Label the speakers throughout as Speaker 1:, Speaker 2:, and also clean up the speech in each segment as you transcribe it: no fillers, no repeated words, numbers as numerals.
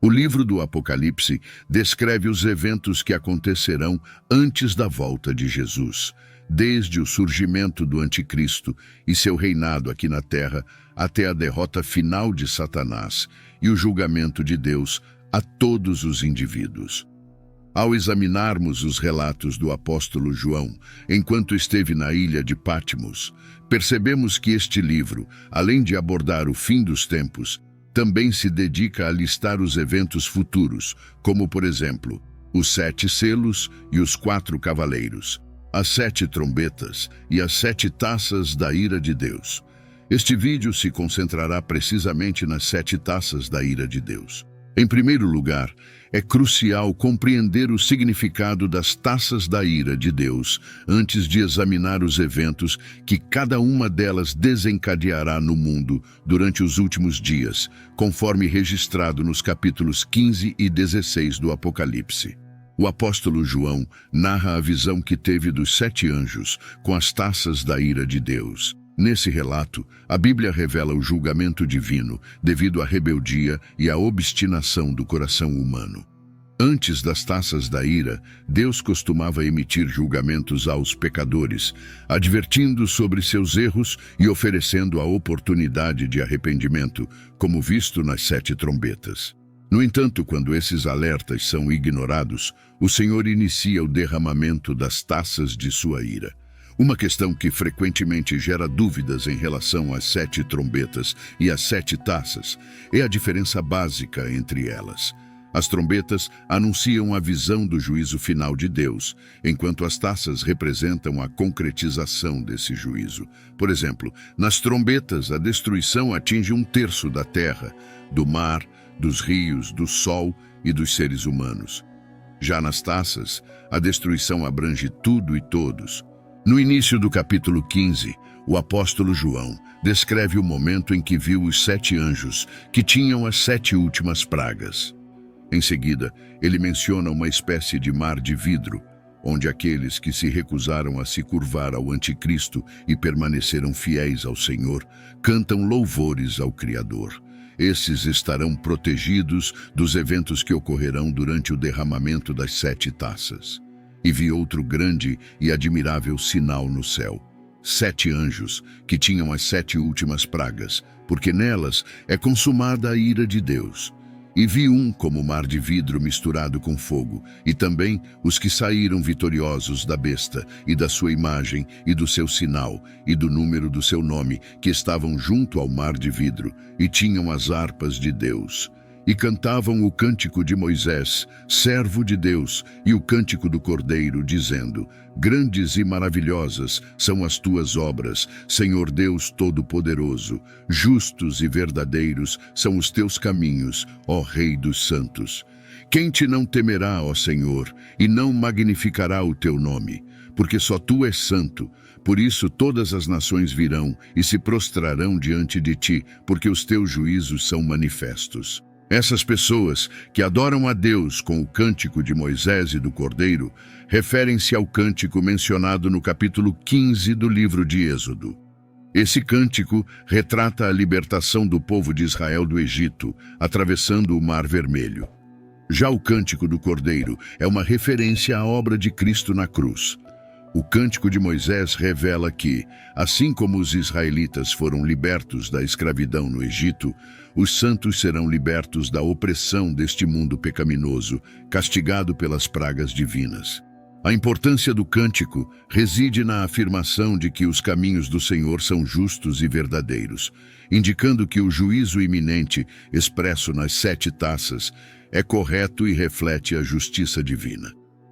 Speaker 1: O livro do Apocalipse descreve os eventos que acontecerão antes da volta de Jesus, desde o surgimento do Anticristo e seu reinado aqui na Terra até a derrota final de Satanás e o julgamento de Deus a todos os indivíduos. Ao examinarmos os relatos do apóstolo João, enquanto esteve na ilha de Patmos, percebemos que este livro, além de abordar o fim dos tempos, também se dedica a listar os eventos futuros, como, por exemplo, os 7 selos e os 4 cavaleiros, as 7 trombetas e as 7 taças da ira de Deus. Este vídeo se concentrará precisamente nas 7 taças da ira de Deus. Em primeiro lugar, é crucial compreender o significado das taças da ira de Deus antes de examinar os eventos que cada uma delas desencadeará no mundo durante os últimos dias, conforme registrado nos capítulos 15 e 16 do Apocalipse. O apóstolo João narra a visão que teve dos 7 anjos com as taças da ira de Deus. Nesse relato, a Bíblia revela o julgamento divino devido à rebeldia e à obstinação do coração humano. Antes das taças da ira, Deus costumava emitir julgamentos aos pecadores, advertindo sobre seus erros e oferecendo a oportunidade de arrependimento, como visto nas 7 trombetas. No entanto, quando esses alertas são ignorados, o Senhor inicia o derramamento das taças de sua ira. Uma questão que frequentemente gera dúvidas em relação às 7 trombetas e às 7 taças é a diferença básica entre elas. As trombetas anunciam a visão do juízo final de Deus, enquanto as taças representam a concretização desse juízo. Por exemplo, nas trombetas, a destruição atinge 1/3 da terra, do mar, dos rios, do sol e dos seres humanos. Já nas taças, a destruição abrange tudo e todos. No início do capítulo 15, o apóstolo João descreve o momento em que viu os 7 anjos que tinham as 7 últimas pragas. Em seguida, ele menciona uma espécie de mar de vidro, onde aqueles que se recusaram a se curvar ao Anticristo e permaneceram fiéis ao Senhor, cantam louvores ao Criador. Esses estarão protegidos dos eventos que ocorrerão durante o derramamento das 7 taças. E vi outro grande e admirável sinal no céu: 7 anjos, que tinham as 7 últimas pragas, porque nelas é consumada a ira de Deus. E vi um como mar de vidro misturado com fogo, e também os que saíram vitoriosos da besta, e da sua imagem, e do seu sinal, e do número do seu nome, que estavam junto ao mar de vidro, e tinham as harpas de Deus. E cantavam o cântico de Moisés, servo de Deus, e o cântico do Cordeiro, dizendo: Grandes e maravilhosas são as tuas obras, Senhor Deus Todo-Poderoso. Justos e verdadeiros são os teus caminhos, ó Rei dos Santos. Quem te não temerá, ó Senhor, e não magnificará o teu nome? Porque só tu és santo. Por isso todas as nações virão e se prostrarão diante de ti, porque os teus juízos são manifestos. Essas pessoas que adoram a Deus com o cântico de Moisés e do Cordeiro referem-se ao cântico mencionado no capítulo 15 do livro de Êxodo. Esse cântico retrata a libertação do povo de Israel do Egito, atravessando o Mar Vermelho. Já o cântico do Cordeiro é uma referência à obra de Cristo na cruz. O cântico de Moisés revela que, assim como os israelitas foram libertos da escravidão no Egito, os santos serão libertos da opressão deste mundo pecaminoso, castigado pelas pragas divinas. A importância do cântico reside na afirmação de que os caminhos do Senhor são justos e verdadeiros, indicando que o juízo iminente, expresso nas 7 taças, é correto e reflete a justiça divina.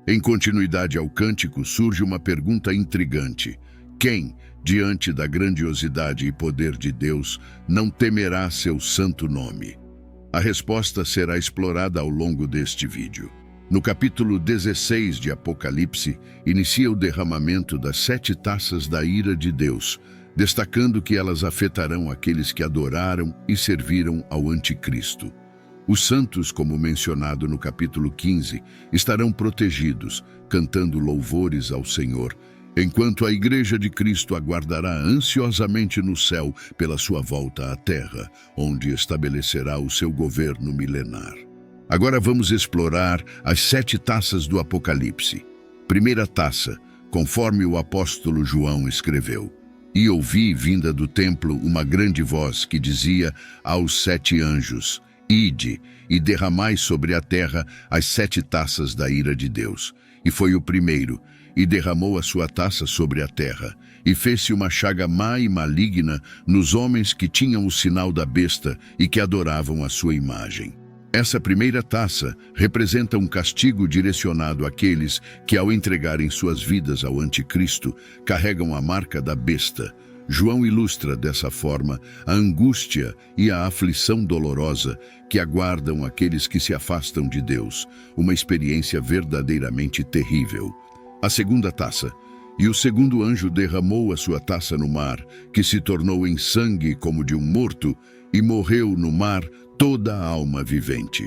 Speaker 1: Em continuidade ao cântico, surge uma pergunta intrigante: quem, diante da grandiosidade e poder de Deus, não temerá seu santo nome? A resposta será explorada ao longo deste vídeo. No capítulo 16 de Apocalipse, inicia o derramamento das 7 taças da ira de Deus, destacando que elas afetarão aqueles que adoraram e serviram ao Anticristo. Os santos, como mencionado no capítulo 15, estarão protegidos, cantando louvores ao Senhor, enquanto a Igreja de Cristo aguardará ansiosamente no céu pela sua volta à terra, onde estabelecerá o seu governo milenar. Agora vamos explorar as 7 taças do Apocalipse. Primeira taça, conforme o apóstolo João escreveu. E ouvi, vinda do templo, uma grande voz que dizia aos 7 anjos: Ide, e derramai sobre a terra as 7 taças da ira de Deus. E foi o primeiro, e derramou a sua taça sobre a terra, e fez-se uma chaga má e maligna nos homens que tinham o sinal da besta e que adoravam a sua imagem. Essa primeira taça representa um castigo direcionado àqueles que, ao entregarem suas vidas ao anticristo, carregam a marca da besta. João ilustra dessa forma a angústia e a aflição dolorosa que aguardam aqueles que se afastam de Deus, uma experiência verdadeiramente terrível. A segunda taça. E o segundo anjo derramou a sua taça no mar, que se tornou em sangue como de um morto, e morreu no mar toda a alma vivente.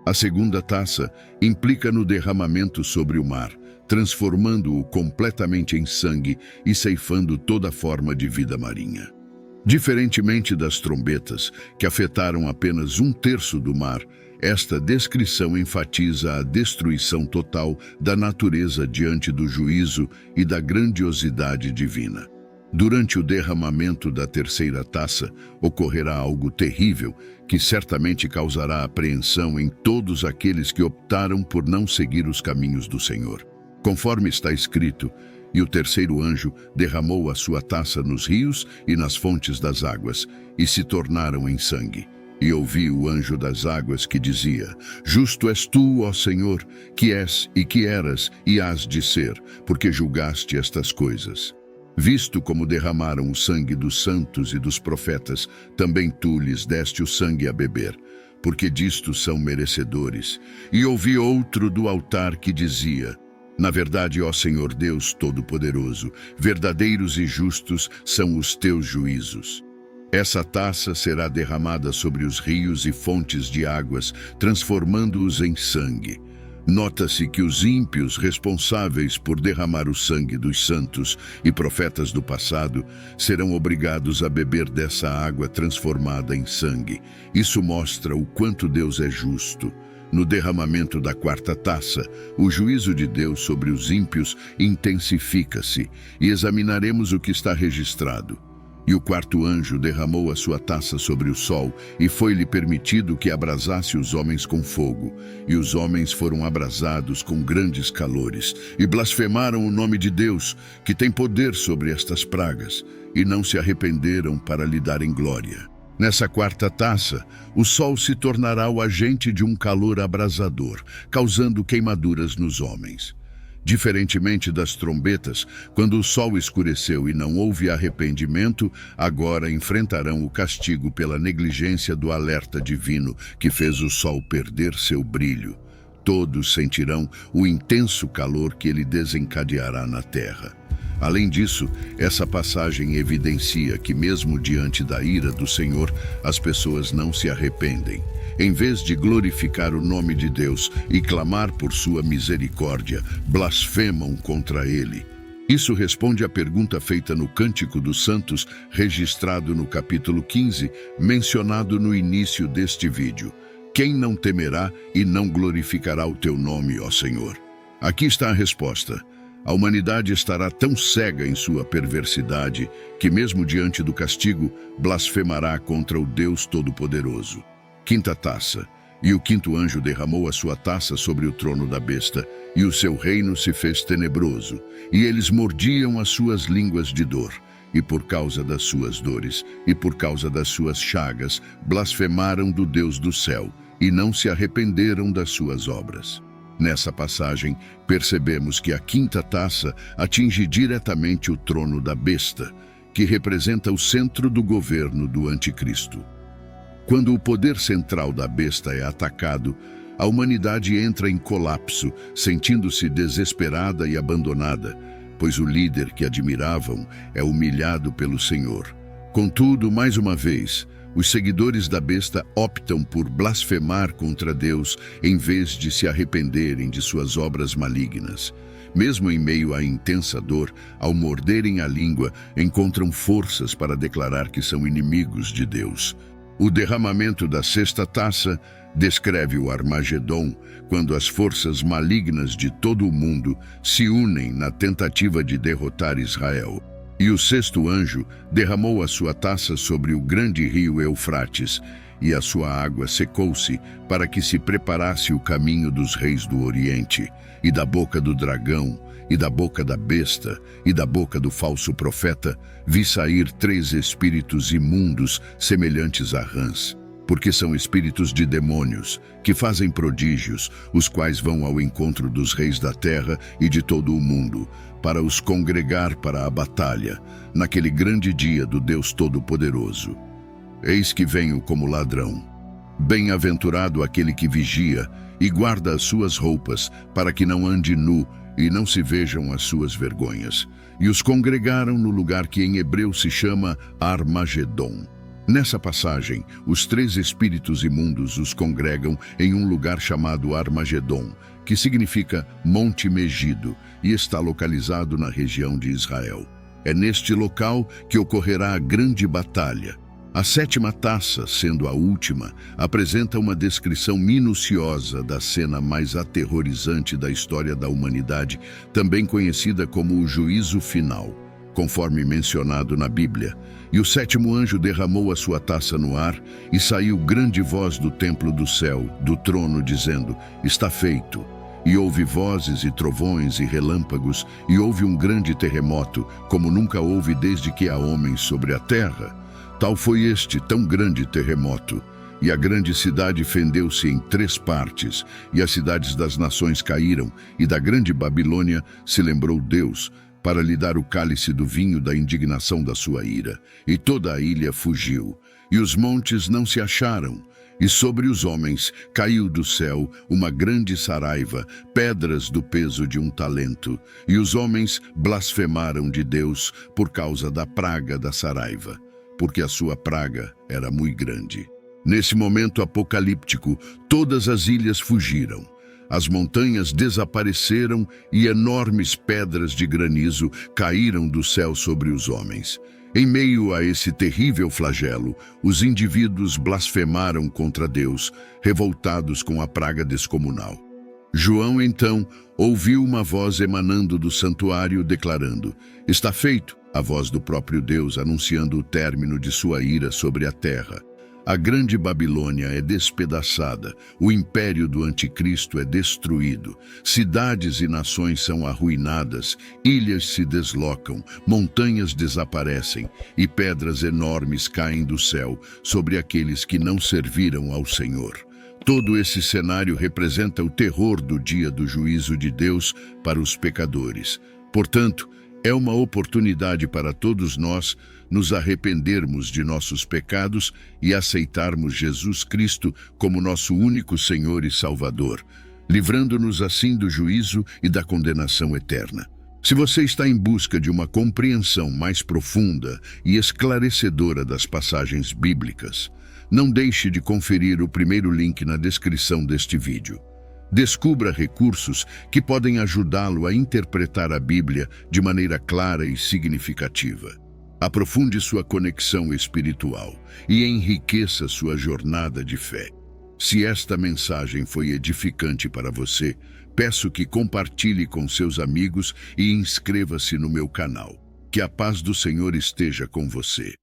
Speaker 1: A segunda taça implica no derramamento sobre o mar, transformando-o completamente em sangue e ceifando toda forma de vida marinha. Diferentemente das trombetas, que afetaram apenas 1/3 do mar, esta descrição enfatiza a destruição total da natureza diante do juízo e da grandiosidade divina. Durante o derramamento da terceira taça, ocorrerá algo terrível que certamente causará apreensão em todos aqueles que optaram por não seguir os caminhos do Senhor. Conforme está escrito, e o terceiro anjo derramou a sua taça nos rios e nas fontes das águas, e se tornaram em sangue. E ouvi o anjo das águas que dizia: Justo és tu, ó Senhor, que és e que eras e hás de ser, porque julgaste estas coisas. Visto como derramaram o sangue dos santos e dos profetas, também tu lhes deste o sangue a beber, porque disto são merecedores. E ouvi outro do altar que dizia: Na verdade, ó Senhor Deus Todo-Poderoso, verdadeiros e justos são os teus juízos. Essa taça será derramada sobre os rios e fontes de águas, transformando-os em sangue. Nota-se que os ímpios responsáveis por derramar o sangue dos santos e profetas do passado serão obrigados a beber dessa água transformada em sangue. Isso mostra o quanto Deus é justo. No derramamento da quarta taça, o juízo de Deus sobre os ímpios intensifica-se, e examinaremos o que está registrado. E o quarto anjo derramou a sua taça sobre o sol, e foi-lhe permitido que abrasasse os homens com fogo. E os homens foram abrasados com grandes calores, e blasfemaram o nome de Deus, que tem poder sobre estas pragas, e não se arrependeram para lhe darem glória. Nessa quarta taça, o sol se tornará o agente de um calor abrasador, causando queimaduras nos homens. Diferentemente das trombetas, quando o sol escureceu e não houve arrependimento, agora enfrentarão o castigo pela negligência do alerta divino que fez o sol perder seu brilho. Todos sentirão o intenso calor que ele desencadeará na terra. Além disso, essa passagem evidencia que mesmo diante da ira do Senhor, as pessoas não se arrependem. Em vez de glorificar o nome de Deus e clamar por sua misericórdia, blasfemam contra ele. Isso responde à pergunta feita no Cântico dos Santos, registrado no capítulo 15, mencionado no início deste vídeo. Quem não temerá e não glorificará o teu nome, ó Senhor? Aqui está a resposta. A humanidade estará tão cega em sua perversidade que, mesmo diante do castigo, blasfemará contra o Deus Todo-Poderoso. Quinta taça. E o quinto anjo derramou a sua taça sobre o trono da besta, e o seu reino se fez tenebroso, e eles mordiam as suas línguas de dor. E por causa das suas dores, e por causa das suas chagas, blasfemaram do Deus do céu, e não se arrependeram das suas obras. Nessa passagem, percebemos que a quinta taça atinge diretamente o trono da besta, que representa o centro do governo do anticristo. Quando o poder central da besta é atacado, a humanidade entra em colapso, sentindo-se desesperada e abandonada, pois o líder que admiravam é humilhado pelo Senhor. Contudo, mais uma vez, os seguidores da besta optam por blasfemar contra Deus em vez de se arrependerem de suas obras malignas. Mesmo em meio à intensa dor, ao morderem a língua, encontram forças para declarar que são inimigos de Deus. O derramamento da sexta taça descreve o Armagedom, quando as forças malignas de todo o mundo se unem na tentativa de derrotar Israel. E o sexto anjo derramou a sua taça sobre o grande rio Eufrates, e a sua água secou-se para que se preparasse o caminho dos reis do Oriente, e da boca do dragão, e da boca da besta, e da boca do falso profeta, vi sair 3 espíritos imundos semelhantes a rãs, porque são espíritos de demônios, que fazem prodígios, os quais vão ao encontro dos reis da terra e de todo o mundo, para os congregar para a batalha, naquele grande dia do Deus Todo-Poderoso. Eis que venho como ladrão. Bem-aventurado aquele que vigia e guarda as suas roupas, para que não ande nu e não se vejam as suas vergonhas. E os congregaram no lugar que em hebreu se chama Armagedom. Nessa passagem, os 3 espíritos imundos os congregam em um lugar chamado Armagedom, que significa Monte Megido, e está localizado na região de Israel. É neste local que ocorrerá a grande batalha. A 7ª taça, sendo a última, apresenta uma descrição minuciosa da cena mais aterrorizante da história da humanidade, também conhecida como o juízo final, conforme mencionado na Bíblia. E o 7º anjo derramou a sua taça no ar, e saiu grande voz do templo do céu, do trono, dizendo: está feito. E houve vozes e trovões e relâmpagos, e houve um grande terremoto, como nunca houve desde que há homens sobre a terra. Tal foi este tão grande terremoto. E a grande cidade fendeu-se em 3 partes, e as cidades das nações caíram, e da grande Babilônia se lembrou Deus, para lhe dar o cálice do vinho da indignação da sua ira. E toda a ilha fugiu, e os montes não se acharam. E sobre os homens caiu do céu uma grande saraiva, pedras do peso de 1 talento. E os homens blasfemaram de Deus por causa da praga da saraiva, porque a sua praga era muito grande. Nesse momento apocalíptico, todas as ilhas fugiram. As montanhas desapareceram e enormes pedras de granizo caíram do céu sobre os homens. Em meio a esse terrível flagelo, os indivíduos blasfemaram contra Deus, revoltados com a praga descomunal. João, então, ouviu uma voz emanando do santuário, declarando: está feito, a voz do próprio Deus anunciando o término de sua ira sobre a terra. A grande Babilônia é despedaçada, o império do anticristo é destruído, cidades e nações são arruinadas, ilhas se deslocam, montanhas desaparecem e pedras enormes caem do céu sobre aqueles que não serviram ao Senhor. Todo esse cenário representa o terror do dia do juízo de Deus para os pecadores. Portanto, é uma oportunidade para todos nós nos arrependermos de nossos pecados e aceitarmos Jesus Cristo como nosso único Senhor e Salvador, livrando-nos assim do juízo e da condenação eterna. Se você está em busca de uma compreensão mais profunda e esclarecedora das passagens bíblicas, não deixe de conferir o primeiro link na descrição deste vídeo. Descubra recursos que podem ajudá-lo a interpretar a Bíblia de maneira clara e significativa. Aprofunde sua conexão espiritual e enriqueça sua jornada de fé. Se esta mensagem foi edificante para você, peço que compartilhe com seus amigos e inscreva-se no meu canal. Que a paz do Senhor esteja com você.